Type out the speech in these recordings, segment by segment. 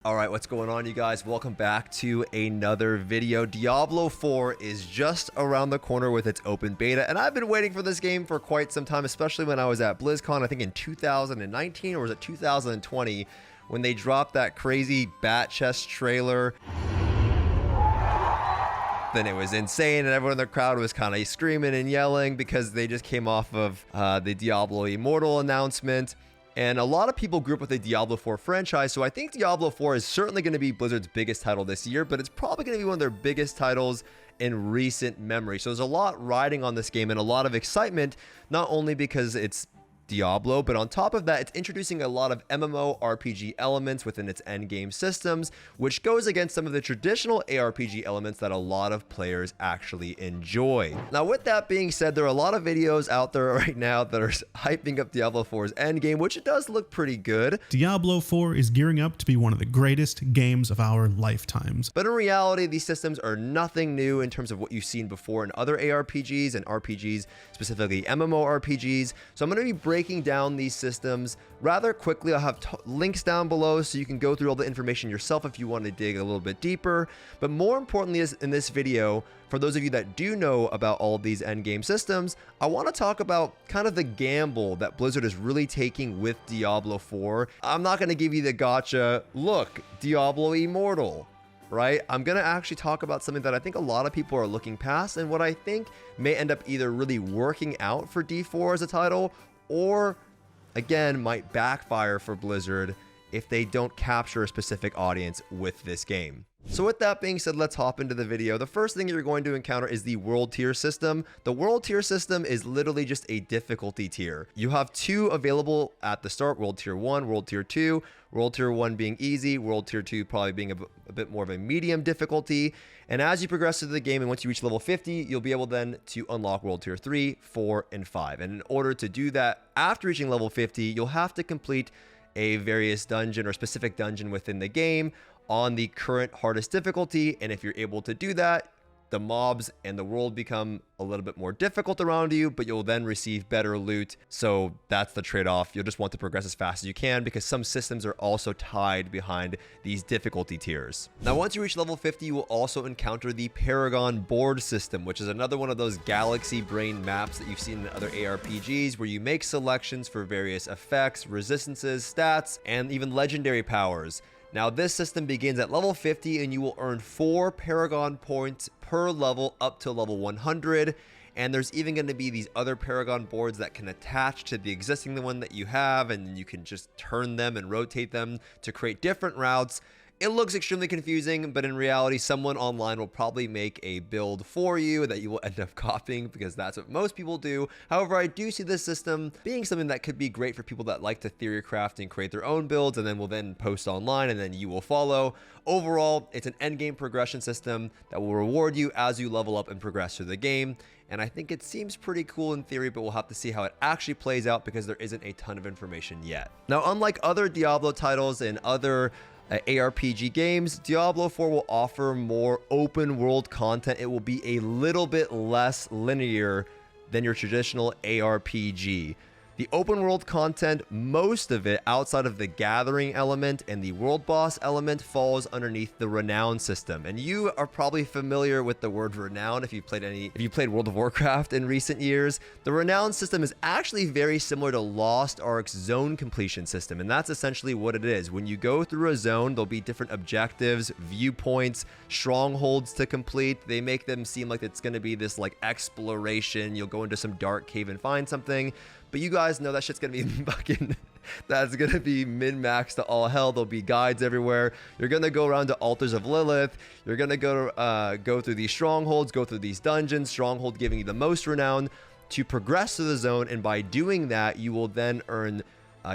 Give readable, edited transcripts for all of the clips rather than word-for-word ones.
All right, what's going on, you guys? Welcome back to another video. Diablo 4 is just around the corner with its open beta, and I've been waiting for this game for quite some time, especially when I was at BlizzCon, I think in 2019, or was it 2020, when they dropped that crazy bat chest trailer. Then it was insane, and everyone in the crowd was kind of screaming and yelling because they just came off of the Diablo Immortal announcement. And a lot of people grew up with the Diablo 4 franchise, so I think Diablo 4 is certainly going to be Blizzard's biggest title this year, but it's probably going to be one of their biggest titles in recent memory. So there's a lot riding on this game and a lot of excitement, not only because it's Diablo, but on top of that, it's introducing a lot of MMO RPG elements within its endgame systems, which goes against some of the traditional ARPG elements that a lot of players actually enjoy. Now, with that being said, there are a lot of videos out there right now that are hyping up Diablo 4's endgame, which it does look pretty good. Diablo 4 is gearing up to be one of the greatest games of our lifetimes. But in reality, these systems are nothing new in terms of what you've seen before in other ARPGs and RPGs, specifically MMORPGs. So I'm going to be breaking down these systems rather quickly. I'll have links down below so you can go through all the information yourself if you want to dig a little bit deeper. But more importantly, is in this video, for those of you that do know about all of these endgame systems, I want to talk about kind of the gamble that Blizzard is really taking with Diablo 4. I'm not going to give you the gotcha, look, Diablo Immortal, right? I'm going to actually talk about something that I think a lot of people are looking past, and what I think may end up either really working out for D4 as a title, or again, might backfire for Blizzard if they don't capture a specific audience with this game. So with that being said, let's hop into the video. The first thing you're going to encounter is the world tier system. The world tier system is literally just a difficulty tier. You have two available at the start: world tier 1, world tier 2. World tier 1 being easy, world tier 2 probably being a bit more of a medium difficulty. And as you progress through the game, and once you reach level 50, you'll be able then to unlock world tier 3, 4, and 5. And in order to do that, after reaching level 50, you'll have to complete a various dungeon or specific dungeon within the game on the current hardest difficulty. And if you're able to do that, the mobs and the world become a little bit more difficult around you, but you'll then receive better loot. So that's the trade-off. You'll just want to progress as fast as you can, because some systems are also tied behind these difficulty tiers. Now, once you reach level 50, you will also encounter the Paragon board system, which is another one of those galaxy brain maps that you've seen in other ARPGs, where you make selections for various effects, resistances, stats, and even legendary powers. Now, this system begins at level 50, and you will earn 4 Paragon points per level up to level 100. And there's even going to be these other Paragon boards that can attach to the existing one that you have, and you can just turn them and rotate them to create different routes. It looks extremely confusing, but in reality, someone online will probably make a build for you that you will end up copying, because that's what most people do. However, I do see this system being something that could be great for people that like to theorycraft and create their own builds, and then will then post online, and then you will follow. Overall, it's an endgame progression system that will reward you as you level up and progress through the game. And I think it seems pretty cool in theory, but we'll have to see how it actually plays out, because there isn't a ton of information yet. Now, unlike other Diablo titles and other ARPG games, Diablo 4 will offer more open world content. It will be a little bit less linear than your traditional ARPG. The open world content, most of it outside of the gathering element and the world boss element, falls underneath the Renown system. And you are probably familiar with the word Renown if you played World of Warcraft in recent years. The Renown system is actually very similar to Lost Ark's zone completion system, and that's essentially what it is. When you go through a zone, there'll be different objectives, viewpoints, strongholds to complete. They make them seem like it's going to be this like exploration. You'll go into some dark cave and find something. But you guys know that shit's gonna be fucking, that's gonna be min-maxed to all hell. There'll be guides everywhere. You're gonna go around to Altars of Lilith. You're gonna go through these strongholds, go through these dungeons, stronghold giving you the most renown to progress to the zone. And by doing that, you will then earn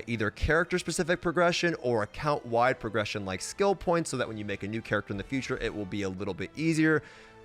either character-specific progression or account-wide progression like skill points, so that when you make a new character in the future, it will be a little bit easier.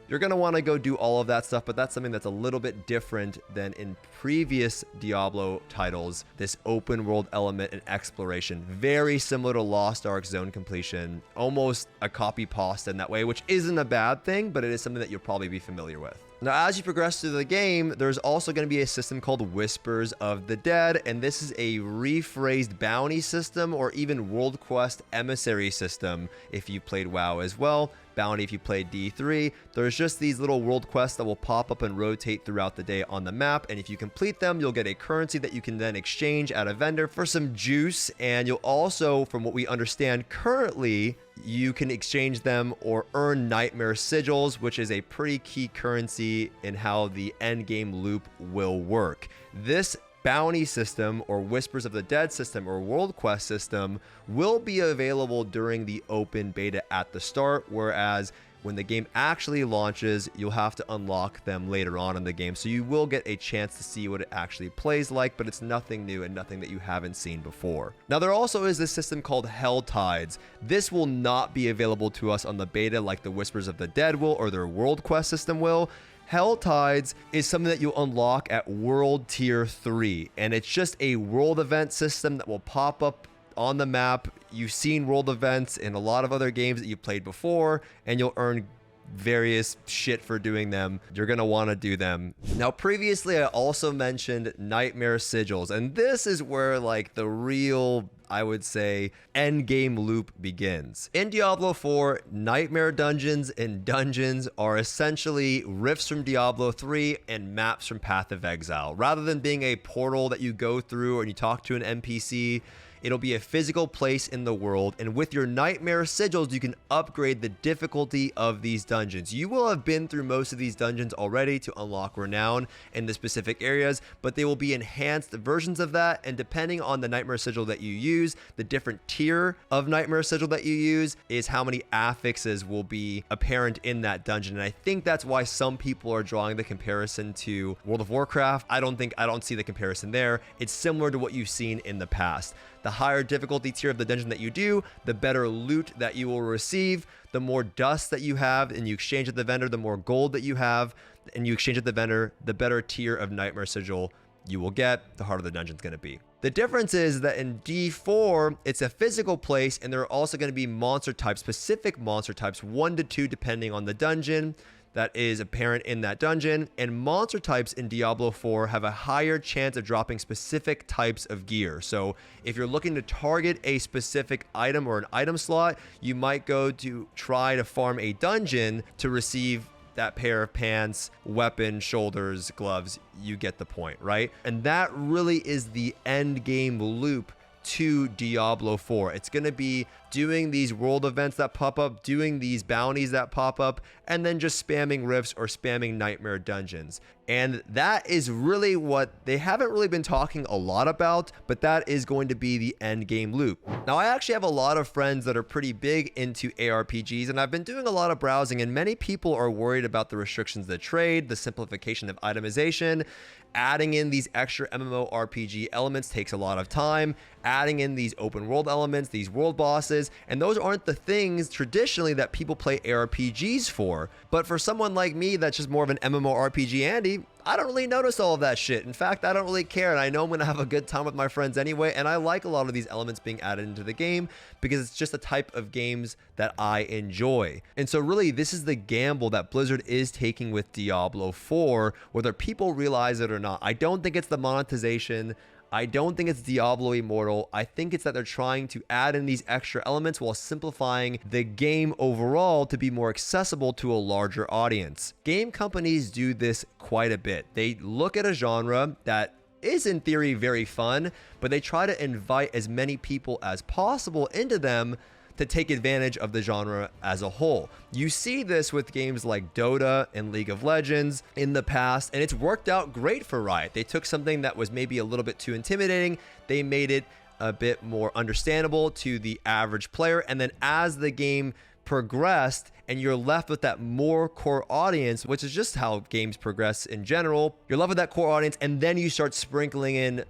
You're going to want to go do all of that stuff, but that's something that's a little bit different than in previous Diablo titles. This open world element and exploration, very similar to Lost Ark zone completion, almost a copy pasta in that way, which isn't a bad thing, but it is something that you'll probably be familiar with. Now, as you progress through the game, there's also going to be a system called Whispers of the Dead, and this is a rephrased bounty system or even World Quest emissary system if you played WoW as well. Bounty if you played D3. There's just these little world quests that will pop up and rotate throughout the day on the map, and if you complete them, you'll get a currency that you can then exchange at a vendor for some juice, and you'll also, from what we understand currently, you can exchange them or earn nightmare sigils, which is a pretty key currency in how the end game loop will work. This bounty system or Whispers of the Dead system or World Quest system will be available during the open beta at the start, whereas when the game actually launches, you'll have to unlock them later on in the game. So you will get a chance to see what it actually plays like, but it's nothing new and nothing that you haven't seen before. Now, there also is this system called Helltides. This will not be available to us on the beta like the Whispers of the Dead will or their World Quest system will. Helltides is something that you'll unlock at World Tier 3, and it's just a world event system that will pop up on the map. You've seen world events in a lot of other games that you played before, and you'll earn various shit for doing them. You're going to want to do them. Now, previously, I also mentioned nightmare sigils, and this is where like the real, I would say, end game loop begins. In Diablo 4, nightmare dungeons and dungeons are essentially rifts from Diablo 3 and maps from Path of Exile. Rather than being a portal that you go through and you talk to an NPC, it'll be a physical place in the world, and with your nightmare sigils, you can upgrade the difficulty of these dungeons. You will have been through most of these dungeons already to unlock Renown in the specific areas, but they will be enhanced versions of that, and depending on the nightmare sigil that you use, the different tier of nightmare sigil that you use is how many affixes will be apparent in that dungeon. And I think that's why some people are drawing the comparison to World of Warcraft. I don't see the comparison there. It's similar to what you've seen in the past. The higher difficulty tier of the dungeon that you do, the better loot that you will receive. The more dust that you have and you exchange at the vendor, the more gold that you have and you exchange at the vendor, the better tier of nightmare sigil you will get, the harder the dungeon's going to be. The difference is that in D4, it's a physical place, and there are also going to be monster types, specific monster types, 1 to 2 depending on the dungeon, that is apparent in that dungeon. And monster types in Diablo 4 have a higher chance of dropping specific types of gear. So if you're looking to target a specific item or an item slot, you might go to try to farm a dungeon to receive that pair of pants, weapon, shoulders, gloves. You get the point, right? And that really is the end game loop to Diablo 4. It's going to be doing these world events that pop up, doing these bounties that pop up, and then just spamming rifts or spamming nightmare dungeons. And that is really what they haven't really been talking a lot about, but that is going to be the end game loop. Now, I actually have a lot of friends that are pretty big into ARPGs, and I've been doing a lot of browsing, and many people are worried about the restrictions of the trade, the simplification of itemization. Adding in these extra MMORPG elements takes a lot of time. Adding in these open world elements, these world bosses, and those aren't the things traditionally that people play ARPGs for. But for someone like me that's just more of an MMORPG Andy, I don't really notice all of that shit. In fact, I don't really care, and I know I'm going to have a good time with my friends anyway, and I like a lot of these elements being added into the game because it's just the type of games that I enjoy. And so really, this is the gamble that Blizzard is taking with Diablo 4, whether people realize it or not. I don't think it's the monetization. I don't think it's Diablo Immortal. I think it's that they're trying to add in these extra elements while simplifying the game overall to be more accessible to a larger audience. Game companies do this quite a bit. They look at a genre that is in theory very fun, but they try to invite as many people as possible into them to take advantage of the genre as a whole. You see this with games like Dota and League of Legends in the past, and it's worked out great for Riot. They took something that was maybe a little bit too intimidating, they made it a bit more understandable to the average player, and then as the game progressed and you're left with that more core audience, which is just how games progress in general, you're left with that core audience, and then you start sprinkling in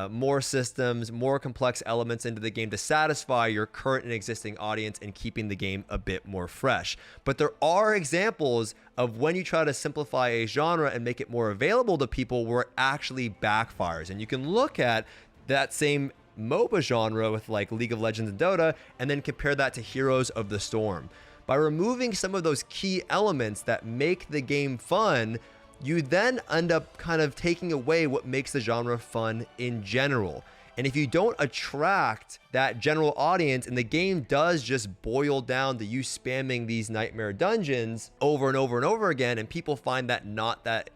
more systems, more complex elements into the game to satisfy your current and existing audience and keeping the game a bit more fresh. But there are examples of when you try to simplify a genre and make it more available to people where it actually backfires. And you can look at that same MOBA genre with like League of Legends and Dota, and then compare that to Heroes of the Storm. By removing some of those key elements that make the game fun, you then end up kind of taking away what makes the genre fun in general. And if you don't attract that general audience, and the game does just boil down to you spamming these nightmare dungeons over and over and over again, and people find that not that,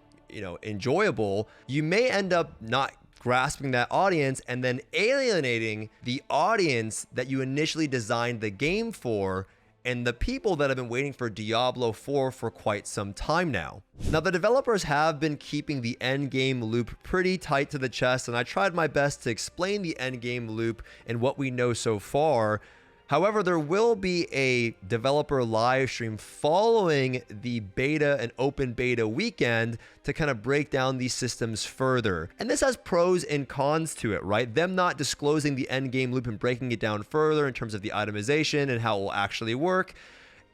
enjoyable, you may end up not grasping that audience and then alienating the audience that you initially designed the game for, and the people that have been waiting for Diablo 4 for quite some time now. Now, the developers have been keeping the endgame loop pretty tight to the chest, and I tried my best to explain the endgame loop and what we know so far. However, there will be a developer live stream following the beta and open beta weekend to kind of break down these systems further. And this has pros and cons to it, right? Them not disclosing the end game loop and breaking it down further in terms of the itemization and how it will actually work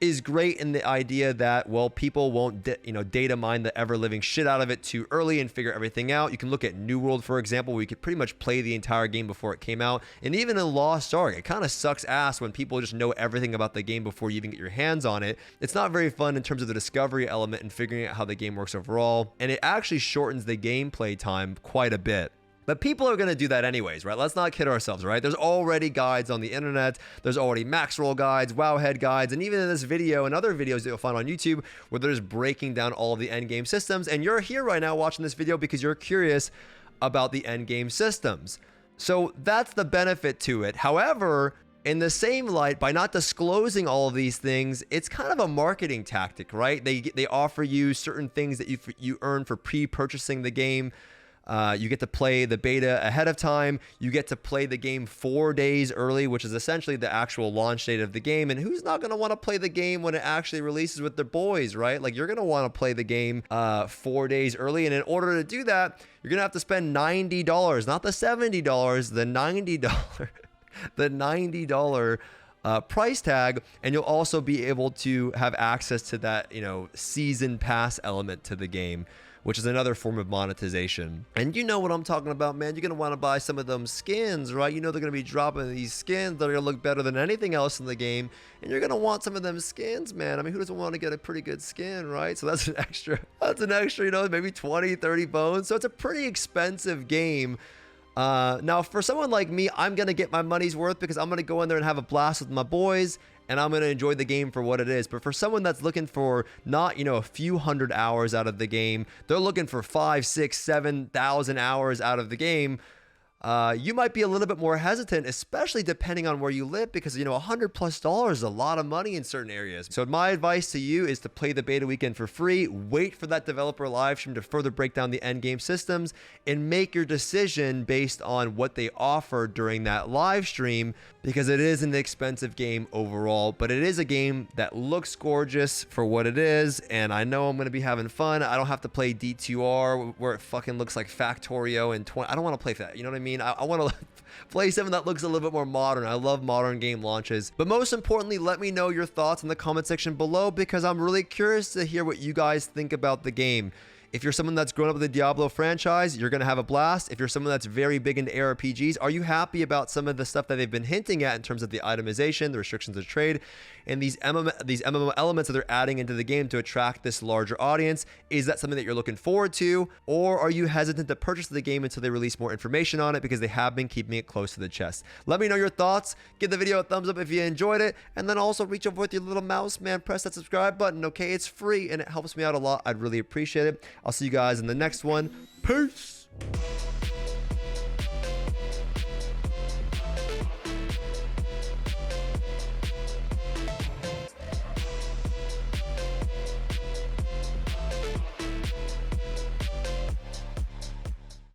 is great in the idea that, well, people won't data mine the ever-living shit out of it too early and figure everything out. You can look at New World, for example, where you could pretty much play the entire game before it came out. And even in Lost Ark, it kind of sucks ass when people just know everything about the game before you even get your hands on it. It's not very fun in terms of the discovery element and figuring out how the game works overall. And it actually shortens the gameplay time quite a bit. But people are going to do that anyways, right? Let's not kid ourselves, right? There's already guides on the internet. There's already max roll guides, wowhead guides, and even in this video and other videos that you'll find on YouTube where they're just breaking down all of the endgame systems. And you're here right now watching this video because you're curious about the endgame systems. So that's the benefit to it. However, in the same light, by not disclosing all of these things, it's kind of a marketing tactic, right? They offer you certain things that you earn for pre-purchasing the game. You get to play the beta ahead of time. You get to play the game 4 days early, which is essentially the actual launch date of the game. And who's not going to want to play the game when it actually releases with their boys, right? Like, you're going to want to play the game 4 days early. And in order to do that, you're going to have to spend $90, not the $70, the $90, the $90 price tag. And you'll also be able to have access to that, season pass element to the game, which is another form of monetization. And you know what I'm talking about, man. You're going to want to buy some of them skins, right? You know they're going to be dropping these skins that are going to look better than anything else in the game. And you're going to want some of them skins, man. I mean, who doesn't want to get a pretty good skin, right? So that's an extra, maybe 20, 30 bones. So it's a pretty expensive game. Now, for someone like me, I'm going to get my money's worth because I'm going to go in there and have a blast with my boys, and I'm going to enjoy the game for what it is. But for someone that's looking for not, a few hundred hours out of the game, they're looking for 5, 6, 7,000 hours out of the game. You might be a little bit more hesitant, especially depending on where you live, because, $100+ is a lot of money in certain areas. So my advice to you is to play the beta weekend for free, wait for that developer live stream to further break down the end game systems, and make your decision based on what they offer during that live stream, because it is an expensive game overall, but it is a game that looks gorgeous for what it is. And I know I'm going to be having fun. I don't have to play D2R where it fucking looks like Factorio and 20. I don't want to play that. You know what I mean? I want to play something that looks a little bit more modern. I love modern game launches. But most importantly, let me know your thoughts in the comment section below, because I'm really curious to hear what you guys think about the game. If you're someone that's grown up with the Diablo franchise, you're going to have a blast. If you're someone that's very big into ARPGs, are you happy about some of the stuff that they've been hinting at in terms of the itemization, the restrictions of trade, and these MMO elements that they're adding into the game to attract this larger audience? Is that something that you're looking forward to? Or are you hesitant to purchase the game until they release more information on it because they have been keeping it close to the chest? Let me know your thoughts. Give the video a thumbs up if you enjoyed it. And then also reach over with your little mouse, man. Press that subscribe button, okay? It's free and it helps me out a lot. I'd really appreciate it. I'll see you guys in the next one. Peace.